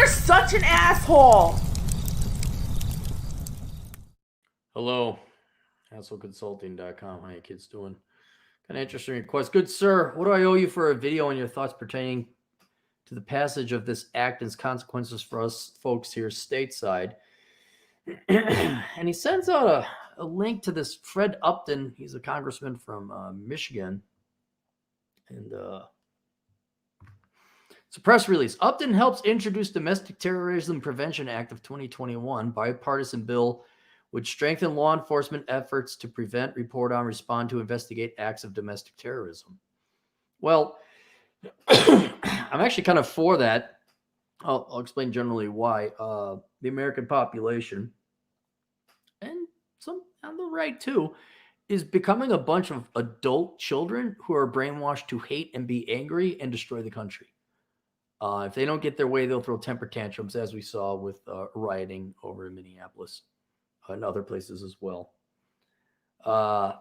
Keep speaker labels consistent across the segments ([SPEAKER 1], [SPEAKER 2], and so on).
[SPEAKER 1] You're such an asshole.
[SPEAKER 2] Hello, HassleConsulting.com. How you kids doing? Kind of interesting request. Good sir, what do I owe you for a video on your thoughts pertaining to the passage of this act and its consequences for us folks here stateside? And he sends out a link to this Fred Upton. He's a congressman from Michigan. And it's a press release. Upton helps introduce Domestic Terrorism Prevention Act of 2021, bipartisan bill which strengthen law enforcement efforts to prevent, report on, respond to, investigate acts of domestic terrorism. Well, I'm actually kind of for that. I'll explain generally why. The American population, and some on the right too, is becoming a bunch of adult children who are brainwashed to hate and be angry and destroy the country. If they don't get their way, they'll throw temper tantrums, as we saw with rioting over in Minneapolis and other places as well. And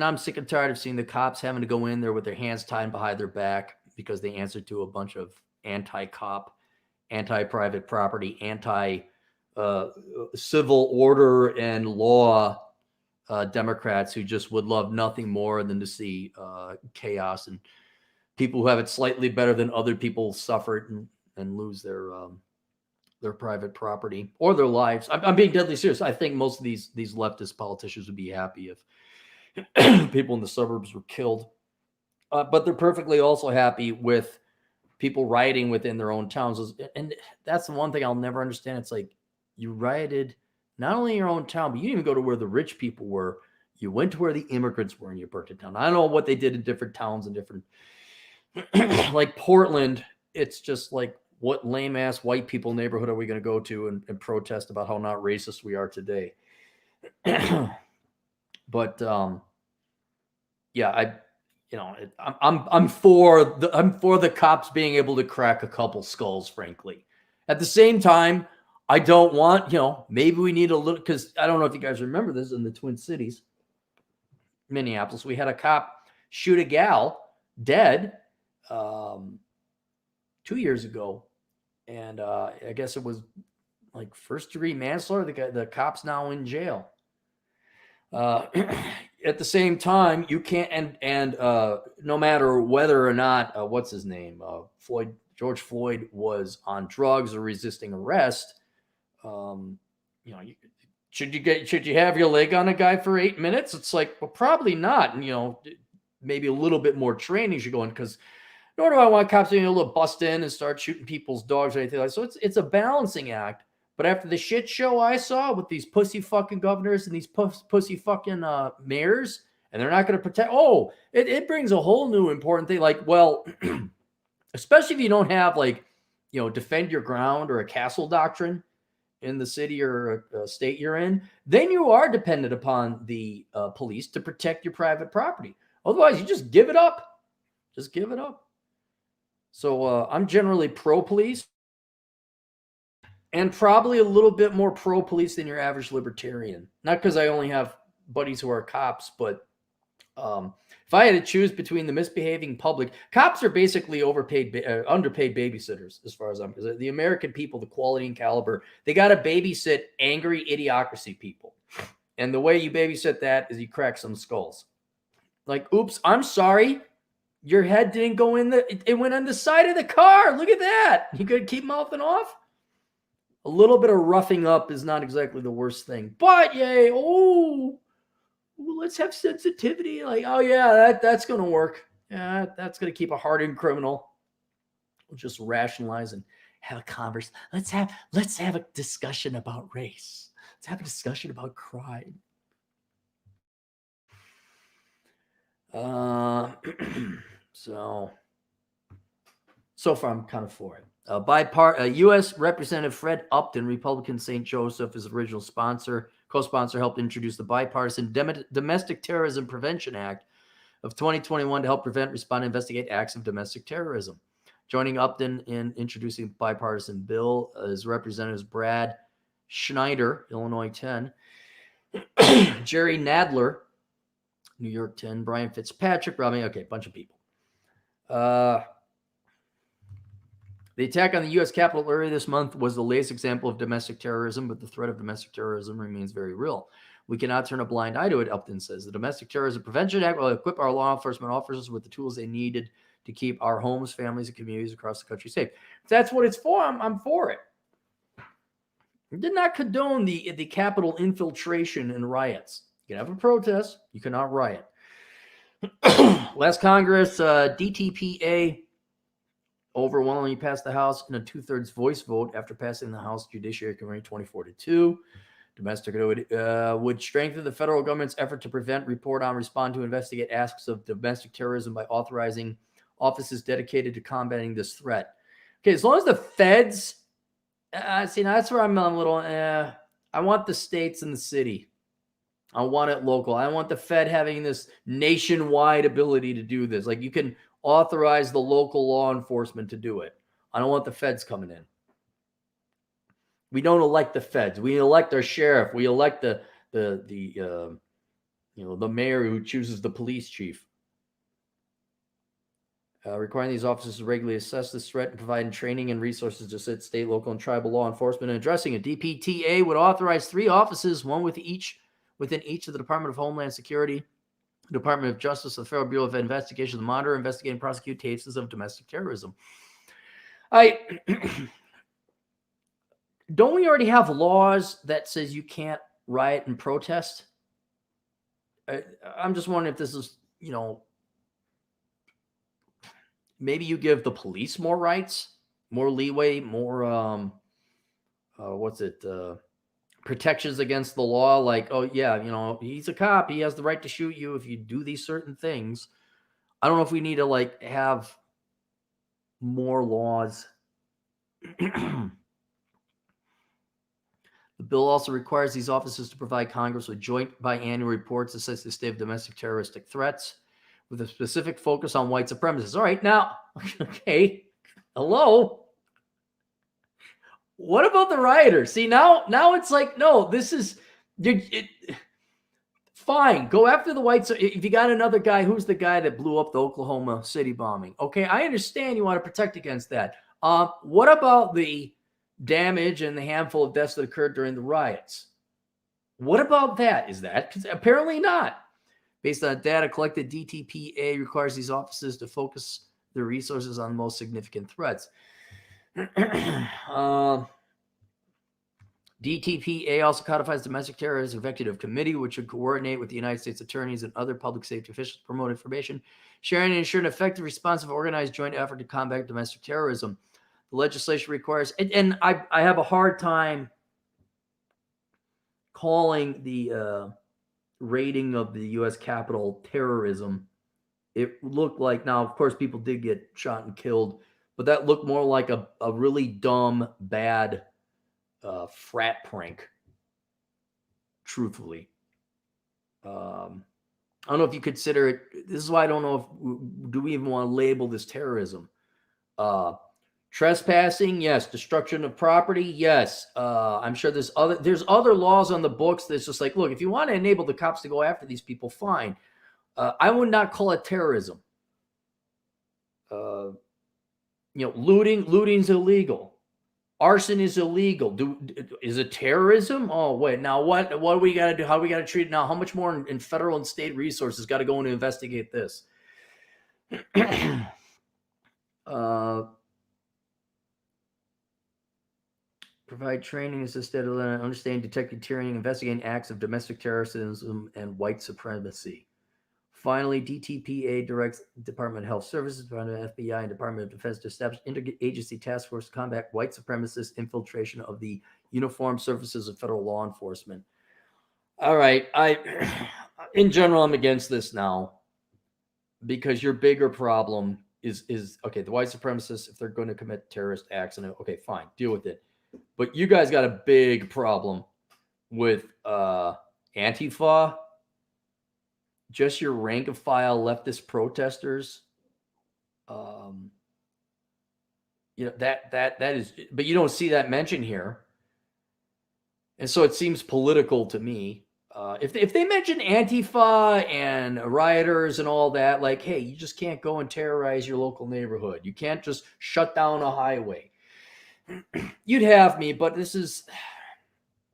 [SPEAKER 2] I'm sick and tired of seeing the cops having to go in there with their hands tied behind their back because they answer to a bunch of anti-cop, anti-private property, anti-civil order and law Democrats who just would love nothing more than to see chaos and people who have it slightly better than other people suffer and lose their private property or their lives. I'm being deadly serious. I think most of these leftist politicians would be happy if people in the suburbs were killed. But they're perfectly also happy with people rioting within their own towns. And that's the one thing I'll never understand. It's like you rioted not only in your own town, but you didn't even go to where the rich people were. You went to where the immigrants were and you burnt it down. I don't know what they did in different towns and different, like Portland. It's just like, what lame ass white people neighborhood are we going to go to and protest about how not racist we are today? But yeah, I'm for the cops being able to crack a couple skulls. Frankly, at the same time, I don't want, maybe we need a little, because I don't know if you guys remember this in the Twin Cities, Minneapolis, we had a cop shoot a gal dead 2 years ago. And I guess it was like first-degree manslaughter. The cop's now in jail. At the same time, you can't, and no matter whether or not, what's his name, George Floyd was on drugs or resisting arrest, should you have your leg on a guy for 8 minutes? It's like, well, probably not. And maybe a little bit more training should go in, because nor do I want cops being able to bust in and start shooting people's dogs or anything like that. So it's a balancing act. But after the shit show I saw with these pussy fucking governors and these pussy fucking mayors, and they're not going to protect. Oh, it brings a whole new important thing. Like, well, especially if you don't have defend your ground or a castle doctrine in the city or a state you're in, then you are dependent upon the police to protect your private property. Otherwise, you just give it up. Just give it up. So I'm generally pro-police and probably a little bit more pro-police than your average libertarian. Not because I only have buddies who are cops, but if I had to choose between the misbehaving public, cops are basically underpaid babysitters as far as I'm concerned. The American people, the quality and caliber, they got to babysit angry idiocracy people. And the way you babysit that is you crack some skulls. Like, oops, I'm sorry. Your head didn't go in it went on the side of the car. Look at that. You could keep mouthing off. A little bit of roughing up is not exactly the worst thing. But yay, let's have sensitivity. Like, oh yeah, that's gonna work. Yeah, that's gonna keep a hardened criminal. We'll just rationalize and have a conversation. Let's have a discussion about race. Let's have a discussion about crime. So far I'm kind of for it. U.S. Representative Fred Upton, Republican St. Joseph, is the original sponsor. Co-sponsor, helped introduce the bipartisan Domestic Terrorism Prevention Act of 2021 to help prevent, respond, and investigate acts of domestic terrorism. Joining Upton in introducing the bipartisan bill is Representatives Brad Schneider, Illinois 10, Jerry Nadler, New York 10, Brian Fitzpatrick, Robbie, okay, a bunch of people. The attack on the U.S. Capitol earlier this month was the latest example of domestic terrorism, but the threat of domestic terrorism remains very real. We cannot turn a blind eye to it, Upton says. The Domestic Terrorism Prevention Act will equip our law enforcement officers with the tools they needed to keep our homes, families, and communities across the country safe. If that's what it's for, I'm for it. I did not condone the Capitol infiltration and riots. You can have a protest, you cannot riot. Last Congress, DTPA overwhelmingly passed the House in a 2/3 voice vote after passing the House Judiciary Committee 24-2. Domestic would strengthen the federal government's effort to prevent, report on, respond to, investigate aspects of domestic terrorism by authorizing offices dedicated to combating this threat. Okay, as long as the feds, see, that's where I'm a little, I want the states and the city. I want it local. I want the Fed having this nationwide ability to do this. Like, you can authorize the local law enforcement to do it. I don't want the feds coming in. We don't elect the feds. We elect our sheriff. We elect the mayor who chooses the police chief. Requiring these officers to regularly assess this threat and providing training and resources to state, local, and tribal law enforcement and addressing it. DPTA would authorize 3 offices, one within each of the Department of Homeland Security, the Department of Justice, the Federal Bureau of Investigation, to monitor, investigate, and prosecute cases of domestic terrorism. Don't we already have laws that says you can't riot and protest? I'm just wondering if this is, maybe you give the police more rights, more leeway, more, protections against the law. Like, oh yeah, he's a cop. He has the right to shoot you if you do these certain things. I don't know if we need to have more laws. The bill also requires these offices to provide Congress with joint biannual reports assessing the state of domestic terroristic threats with a specific focus on white supremacists. All right, now, okay, hello. What about the rioters? See, now it's like, no, this is fine. Go after the whites. If you got another guy, who's the guy that blew up the Oklahoma City bombing? Okay, I understand you want to protect against that. What about the damage and the handful of deaths that occurred during the riots? What about that? Is that? Apparently not. Based on data collected, DTPA requires these offices to focus their resources on the most significant threats. DTPA also codifies domestic terrorism executive committee, which should coordinate with the United States attorneys and other public safety officials to promote information sharing and ensure an effective, responsive, organized joint effort to combat domestic terrorism. The legislation requires, and I have a hard time calling the raiding of the U.S. Capitol terrorism. It looked like, now, of course, people did get shot and killed, but that looked more like a really dumb, bad frat prank, truthfully. I don't know if you consider it, this is why I don't know do we even want to label this terrorism? Trespassing, yes. Destruction of property, yes. I'm sure there's other laws on the books that's just like, look, if you want to enable the cops to go after these people, fine. I would not call it terrorism. Looting's illegal. Arson is illegal. Is it terrorism? Oh, wait. Now, what do we got to do? How do we got to treat it now? How much more in federal and state resources got to go in to investigate this? Provide training assisted in understanding, detecting, tyranny, investigating acts of domestic terrorism and white supremacy. Finally, DTPA directs Department of Health Services, Department of FBI, and Department of Defense to establish interagency task force to combat white supremacist infiltration of the uniformed services of federal law enforcement. All right, in general, I'm against this now because your bigger problem is okay. The white supremacists, if they're going to commit terrorist acts, and okay, fine, deal with it. But you guys got a big problem with Antifa. Just your rank and file leftist protesters. That is, but you don't see that mentioned here. And so it seems political to me. If they mention Antifa and rioters and all that, like, hey, you just can't go and terrorize your local neighborhood. You can't just shut down a highway. You'd have me, but this is,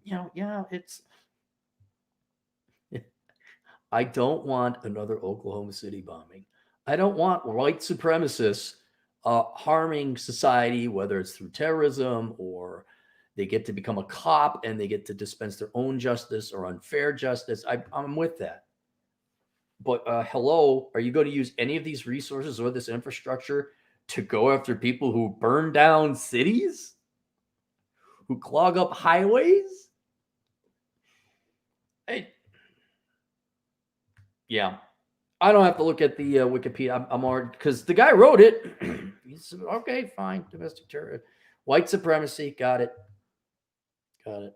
[SPEAKER 2] yeah, it's. I don't want another Oklahoma City bombing. I don't want white supremacists harming society, whether it's through terrorism or they get to become a cop and they get to dispense their own justice or unfair justice. I'm with that. But hello, are you going to use any of these resources or this infrastructure to go after people who burn down cities, who clog up highways? Yeah, I don't have to look at the Wikipedia. I'm already, because the guy wrote it. He's okay, fine. Domestic terror, white supremacy. Got it. Got it.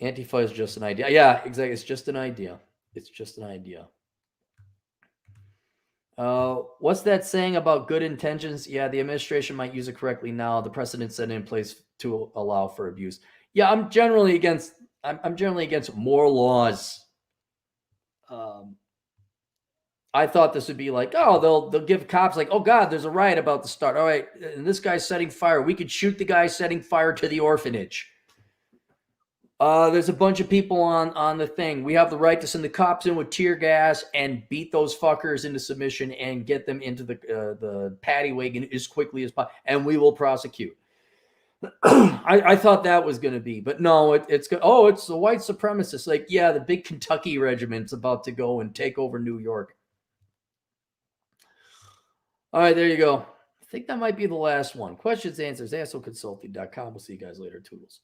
[SPEAKER 2] Antifa is just an idea. Yeah, exactly. It's just an idea. It's just an idea. What's that saying about good intentions? Yeah, the administration might use it correctly now. The precedent set in place to allow for abuse. Yeah, I'm generally against. I'm generally against more laws. I thought this would be like, oh, they'll give cops like, oh God, there's a riot about to start. All right, and this guy's setting fire. We could shoot the guy setting fire to the orphanage. There's a bunch of people on the thing. We have the right to send the cops in with tear gas and beat those fuckers into submission and get them into the paddy wagon as quickly as possible, and we will prosecute. I thought that was going to be, but no, it's the white supremacists. Like, yeah, the big Kentucky regiment's about to go and take over New York. All right, there you go. I think that might be the last one. Questions, answers, assholeconsulting.com. We'll see you guys later. Toodles.